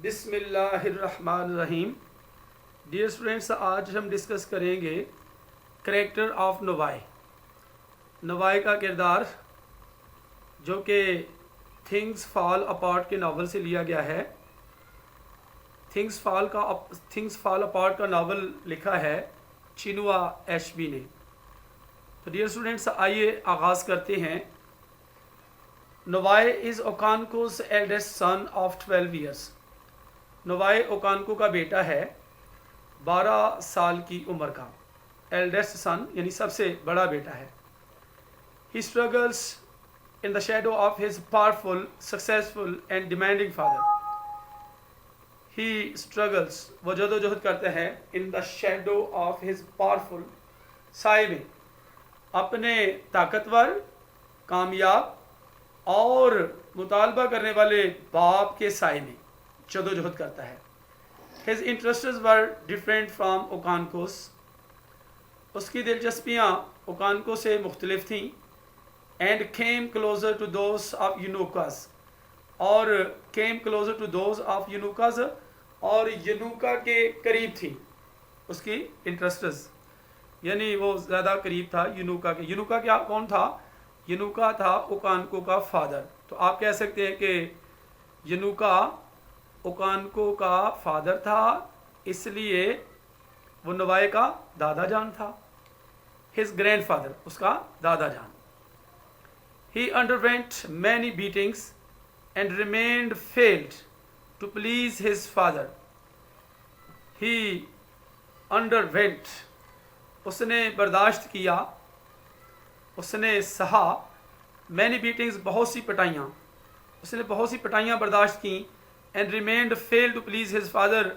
बिस्मिल्लाहिर्रहमानिर्रहीम। Dear students, आज हम डिस्कस करेंगे करैक्टर ऑफ नवाई। नवाई का किरदार जो कि थिंग्स फॉल अपार्ट के नावल से लिया गया है। थिंग्स फॉल अपार्ट का नावल लिखा है चिनुआ एशबी ने। तो डियर स्टूडेंट्स, आइए आगाज़ करते हैं। Nwoye is Okonkwo's eldest son of 12 years. Nwoye Okonkwo का बेटा है 12 साल की उम्र का। एल्डेस्ट सन यानी सबसे बड़ा बेटा है। ही struggles in the shadow of his powerful, successful and demanding father. He struggles, वो जदोजहद करते हैं, in the shadow of his powerful, साए में, अपने ताकतवर, कामयाब और मुतालबा करने वाले बाप के साए में जदोजहद करता है। His interests were different from ओकानकोस। उसकी दिलचस्पियाँ ओकानको से मुख्तलिफ थीं। And came closer to those of यूनुकास, और came closer to those of यूनुकास, और यूनुका के करीब थी उसकी इंटरेस्ट्स, यानी वो ज़्यादा करीब था यूनुका के। यूनुका क्या कौन था? यूनुका था ओकानको का फादर। तो आप कह सकते हैं कि यूनुका ओकानको का फादर था, इसलिए वो नवाई का दादा जान था। हिज ग्रैंडफादर, उसका दादा जान। He underwent many beatings and remained failed to please his father. He underwent, उसने बर्दाश्त किया, उसने सहा। मैनी बीटिंग्स, बहुत सी पिटाइयाँ, उसने बहुत सी पिटाइयाँ बर्दाश्त की। And remained fail to please his father,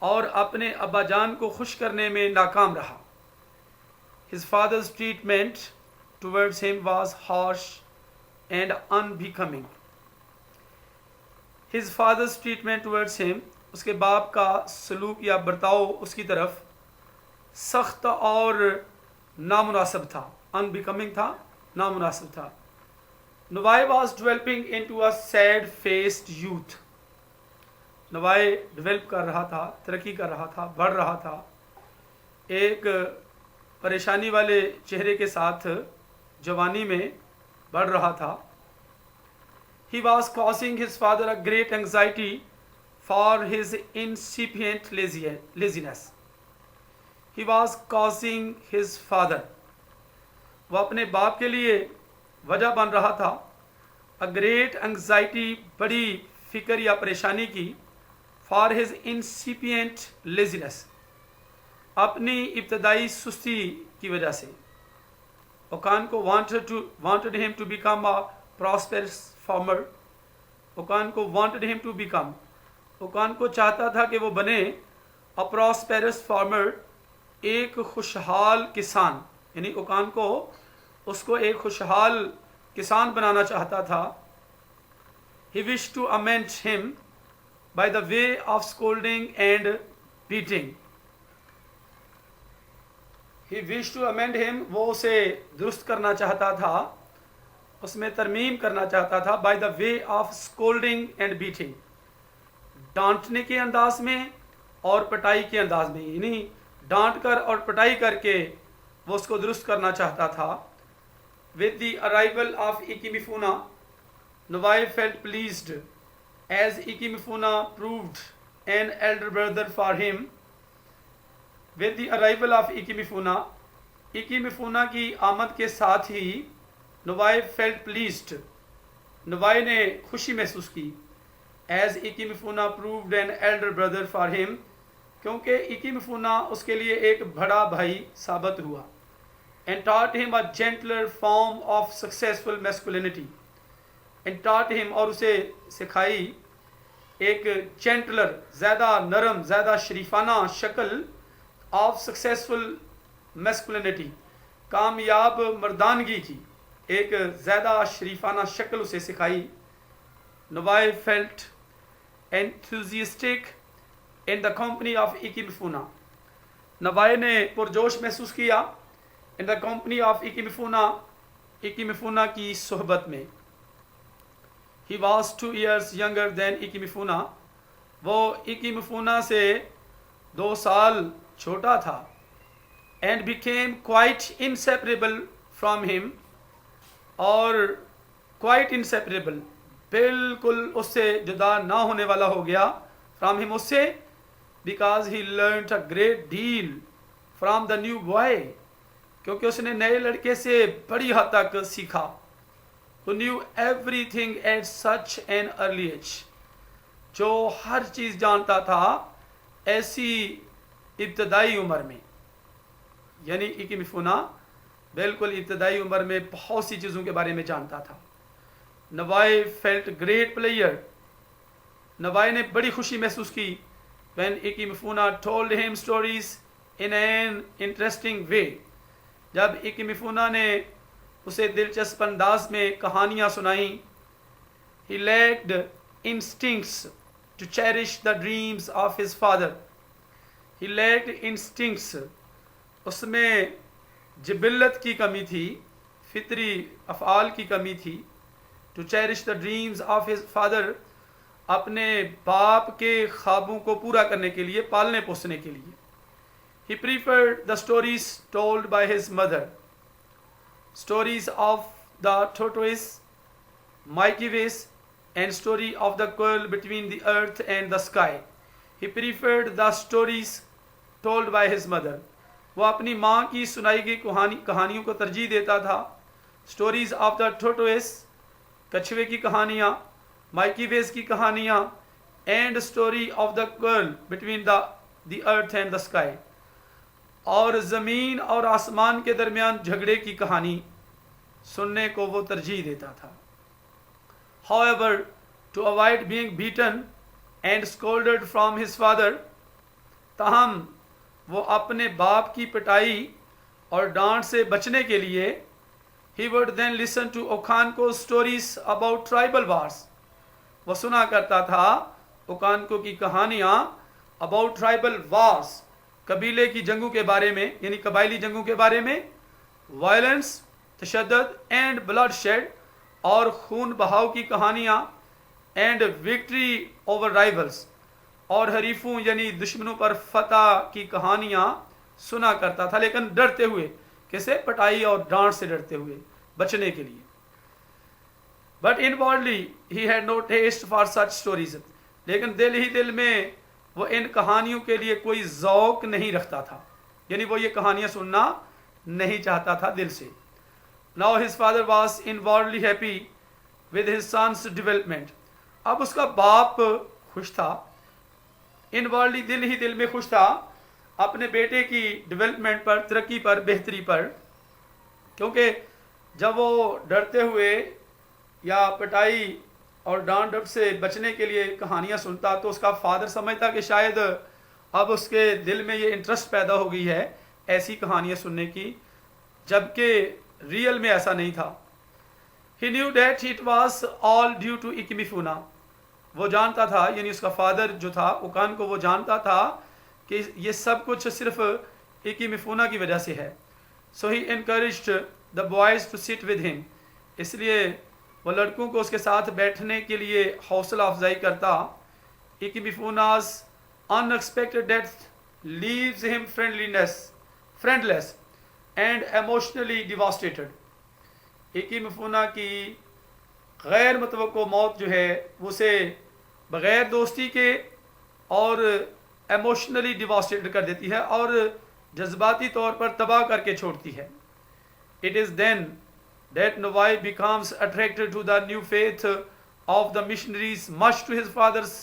और अपने अब्बा जान को खुश करने में नाकाम रहा। His father's treatment towards him was harsh and unbecoming. His father's treatment towards him, उसके बाप का सलूक या बर्ताव उसकी तरफ सख्त और नामुनासिब था। अनबिकमिंग था, नामुनासिब था। Nawai was developing into a sad faced youth. Navai develop कर रहा था, तरक्की कर रहा था, बढ़ रहा था एक परेशानी वाले चेहरे के साथ, जवानी में बढ़ रहा था। He was causing his father a great anxiety for his incipient laziness. He was causing his father, वह अपने बाप के लिए वजह बन रहा था। अ ग्रेट एंग्जाइटी, बड़ी फिक्र या परेशानी की। फॉर हिज इंसिपिएंट लेजीनेस, अपनी इब्तदाई सुस्ती की वजह से। Okonkwo wanted him to become a prosperous farmer. Okonkwo wanted him to become, Okonkwo चाहता था कि वो बने अ प्रॉस्पेरस फार्मर, एक खुशहाल किसान। यानी ओकानको उसको एक खुशहाल किसान बनाना चाहता था। He wish to amend him by the way of scolding and beating. He wished to amend him, वो उसे दुरुस्त करना चाहता था, उसमें तरमीम करना चाहता था। by the way of scolding and beating, डांटने के अंदाज में और पिटाई के अंदाज में, यानी डांट कर और पिटाई करके वो उसको दुरुस्त करना चाहता था। with the arrival of Ikimifuna, Navai felt pleased as Ikimifuna proved an elder brother for him. With the arrival of Ikimifuna, Ikimifuna की आमद के साथ ही नवाई felt pleased, नवाई ने खुशी महसूस की। as Ikimifuna proved an elder brother for him, क्योंकि Ikimifuna उसके लिए एक बड़ा भाई साबित हुआ। and taught him a gentler form of successful masculinity. and taught him, और उसे सिखाई एक जेंटलर, ज़्यादा नरम, ज़्यादा शरीफाना शक्ल ऑफ सक्सेसफुल मैस्कुलिनिटी, कामयाब मर्दानगी की एक ज़्यादा शरीफाना शक्ल उसे सिखाई। Nwoye felt enthusiastic in the company of Ikemefuna, Nwoye ने पुरजोश महसूस किया in the company of Ikemefuna, Ikemefuna की सोहबत में। He was 2 years younger than Ikimifuna, वो इकीमफूना से 2 साल छोटा था। And became quite inseparable from him, और क्वाइट इंसेपरेबल, बिल्कुल उससे जुदा ना होने वाला हो गया, फ्रॉम हिम, उससे, because he learn a great deal from the new boy, क्योंकि उसने नए लड़के से बड़ी हद तक सीखा। who knew everything at such an early age, जो हर चीज़ जानता था ऐसी इब्तदाई उम्र में। यानी इकीमफूना बिल्कुल इब्तदाई उम्र में बहुत सी चीज़ों के बारे में जानता था। नवाई फेल्ट ग्रेट प्लेयर, नवाई ने बड़ी खुशी महसूस की when इकीमफूना told him stories in an interesting way, जब इकीमफूना ने उसे दिलचस्प अंदाज में कहानियाँ सुनाई। He lacked instincts to cherish the dreams of his father. He lacked instincts, उसमें जिबिल्लत की कमी थी, फितरी अफ़आल की कमी थी। To cherish the dreams of his father, अपने बाप के ख्वाबों को पूरा करने के लिए, पालने पोसने के लिए। He preferred the stories told by his mother, stories of the tortoise, Milky Way, and story of the quarrel between the earth and the sky. He preferred the stories told by his mother. वो अपनी माँ की सुनाई गई कहानियों को तरजीह देता था। Stories of the tortoise, कछुए की कहानियाँ, Milky Way की कहानियाँ, and story of the quarrel between the earth and the sky, और ज़मीन और आसमान के दरमियान झगड़े की कहानी सुनने को वो तरजीह देता था। However, to avoid being beaten and scolded from his father, ताहम वो अपने बाप की पिटाई और डांट से बचने के लिए, he would then listen to ओकानको stories about tribal wars, वो सुना करता था ओकानको की कहानियाँ about tribal wars, कबीले की जंगों के बारे में, यानी कबायली जंगों के बारे में, वायलेंस, तशद्दुद एंड ब्लडशेड, और खून बहाव की कहानियाँ, एंड विक्ट्री ओवर राइवल्स, और हरीफों यानी दुश्मनों पर फतह की कहानियाँ सुना करता था, लेकिन डरते हुए, कैसे? पिटाई और डांट से डरते हुए, बचने के लिए। But inwardly he had no taste for such stories, लेकिन दिल ही दिल में वो इन कहानियों के लिए कोई ज़ौक़ नहीं रखता था, यानी वो ये कहानियाँ सुनना नहीं चाहता था दिल से। Now his father was inwardly happy with his son's development, अब उसका बाप खुश था, इनवॉर्डली दिल ही दिल में खुश था अपने बेटे की डेवलपमेंट पर, तरक्की पर, बेहतरी पर, क्योंकि जब वो डरते हुए या पिटाई और डांट डप से बचने के लिए कहानियाँ सुनता, तो उसका फादर समझता कि शायद अब उसके दिल में ये इंटरेस्ट पैदा हो गई है ऐसी कहानियाँ सुनने की, जबकि रियल में ऐसा नहीं था। He knew that it was all due to इकीमफूना, वो जानता था, यानी उसका फादर जो था ओकान को, वो जानता था कि ये सब कुछ सिर्फ इकीमफूना की वजह से है। So he encouraged the boys to sit with him, इसलिए वो लड़कों को उसके साथ बैठने के लिए हौसला अफजाई करता। इकीमफूना's unexpected death leaves him friendless and emotionally devastated, इकीमफूना की गैर मतवक्को मौत जो है उसे बग़ैर दोस्ती के और इमोशनली डिवास्टेटेड कर देती है और जज्बाती तौर पर तबाह करके छोड़ती है। It is then that Novae becomes attracted to the new faith of the missionaries, much to his father's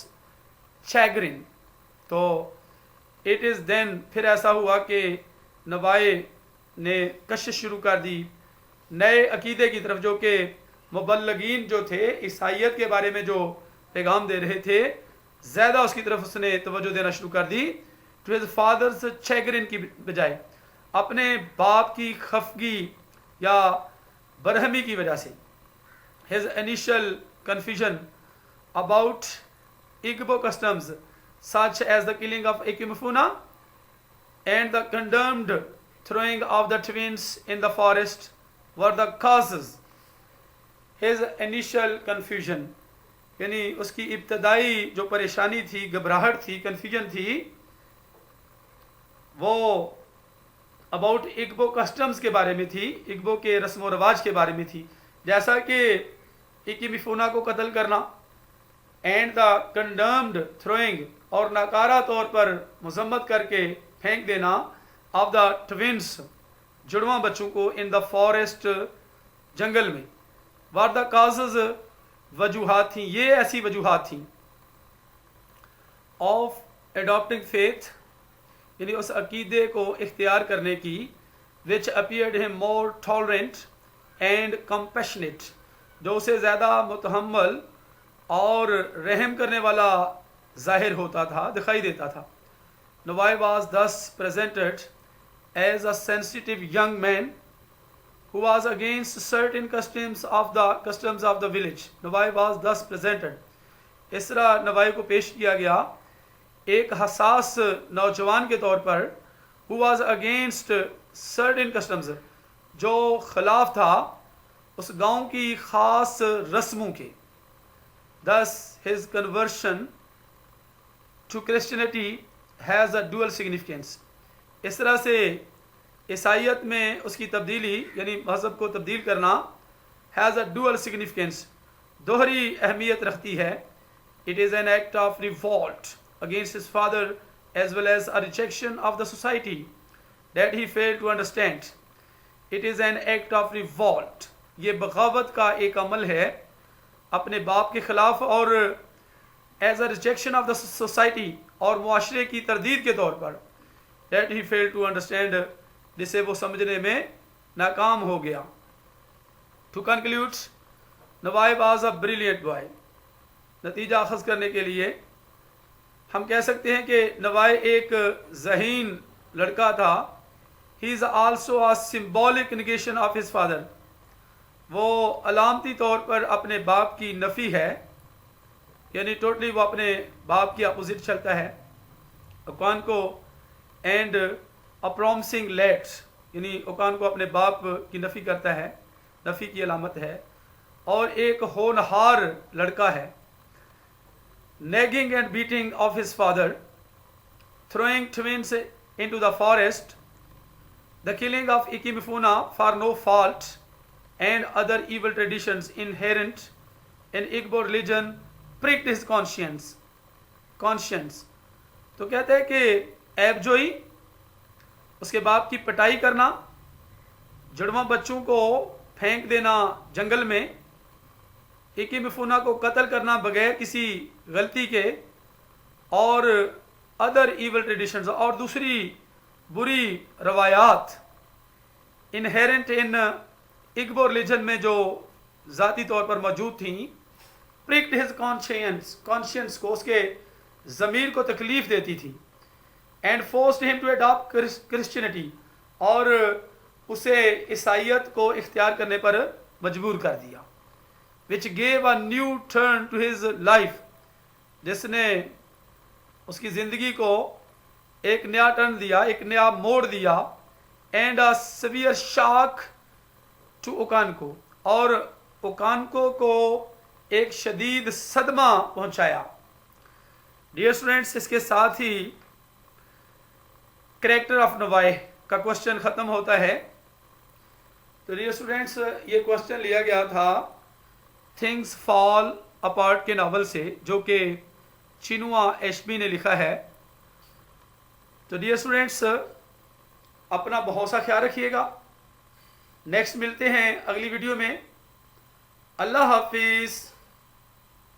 chagrin. तो it is then, फिर ऐसा हुआ कि नवाए ने कशिश शुरू कर दी नए अकीदे की तरफ, जो कि मुबल्लगीन जो थे ईसाइयत के बारे में जो पैगाम दे रहे थे, ज़्यादा उसकी तरफ उसने तवज्जो देना शुरू कर दी। टू हिज फादर्स चैगरिन की बजाय, अपने बाप की खफगी या बरहमी की वजह से। His initial confusion about Igbo customs such as the killing of Ikimfuna and the condemned throwing of the twins in the forest were the causes. His initial confusion, यानी उसकी इब्तदाई जो परेशानी थी, घबराहट थी, कन्फ्यूजन थी, वो अबाउट इग्बो कस्टम्स के बारे में थी, इग्बो के रस्म व रवाज के बारे में थी। जैसा कि इकिमिफुना को कत्ल करना एंड द कंडम्ड थ्रोइंग, और नाकारा तौर पर मजम्मत करके फेंक देना ऑफ द ट्विंस, जुड़वा बच्चों को, इन द फॉरेस्ट, जंगल में। वार द काजेज, वजूहात थी, ये ऐसी वजूहात थी ऑफ एडॉप्टिंग फेथ, यानी उस अकीदे को इख्तियार करने की, which appeared him more tolerant and compassionate, जो उसे ज़्यादा मुतहम्मल और रहम करने वाला जाहिर होता था, दिखाई देता था। Nawai was thus presented as a sensitive young man who was against certain customs of the village. Navai was thus presented, इस तरह नवाई को पेश किया गया एक हसास नौजवान के तौर पर, who was against certain customs, जो खिलाफ था उस गांव की ख़ास रस्मों के। Thus his conversion to Christianity has a dual significance, इस तरह से ईसाइयत में उसकी तब्दीली, यानी मज़हब को तब्दील करना, हैज़ अ डुअल सिग्निफिकेंस, दोहरी अहमियत रखती है। It is an act of revolt against his father as well as a rejection of the society that he fail to understand. It is an act of revolt, ये बगावत का एक अमल है अपने बाप के ख़िलाफ़, और as a rejection of the society, और मुआशरे की तरदीद के तौर पर, that he fail to understand, जिसे वो समझने में नाकाम हो गया। To conclude, Nawai was a brilliant boy. नतीजा अखज़ करने के लिए हम कह सकते हैं कि नवाई एक ज़हीन लड़का था। He is also a symbolic negation of his father, वो अलामती तौर पर अपने बाप की नफ़ी है, यानी टोटली वो अपने बाप की अपोजिट चलता है। ओकान को एंड अ प्रॉमिसिंग लेट्स, यानी ओकान को अपने बाप की नफ़ी करता है, नफ़ी की अलामत है, और एक होनहार लड़का है। Nagging and beating of his father, throwing twins into the forest, the killing of Ikemefuna for no fault, and other evil traditions inherent in Igbo religion pricked his conscience. तो कहते हैं कि ऐबजोई, उसके बाप की पिटाई करना, जुड़वा बच्चों को फेंक देना जंगल में, इकिमिफुना को कत्ल करना बगैर किसी गलती के, और अदर इवल ट्रेडिशंस, और दूसरी बुरी रवायात इनहेरेंट इन इग्बो रिलीजन में जो ज़ाती तौर पर मौजूद थी, प्रिक्ड हिज कॉन्शियंस को, उसके ज़मीर को तकलीफ़ देती थी, and forced him to adopt Christianity, और उसे ईसाइयत को इख्तियार करने पर मजबूर कर दिया। Which gave a new turn to his life, जिसने उसकी ज़िंदगी को एक नया टर्न दिया, एक नया मोड़ दिया, and a severe shock to Okonkwo, और ओकानको को एक शदीद सदमा पहुंचाया। डियर स्टूडेंट्स, इसके साथ ही कैरेक्टर ऑफ नवाई का क्वेश्चन ख़त्म होता है। तो डियर स्टूडेंट्स, ये क्वेश्चन लिया गया था थिंग्स फॉल अपार्ट के नावल से, जो कि चिनुआ एशबी ने लिखा है। तो डियर स्टूडेंट्स, अपना बहुत सा ख्याल रखिएगा। नेक्स्ट मिलते हैं अगली वीडियो में। अल्लाह हाफिज़।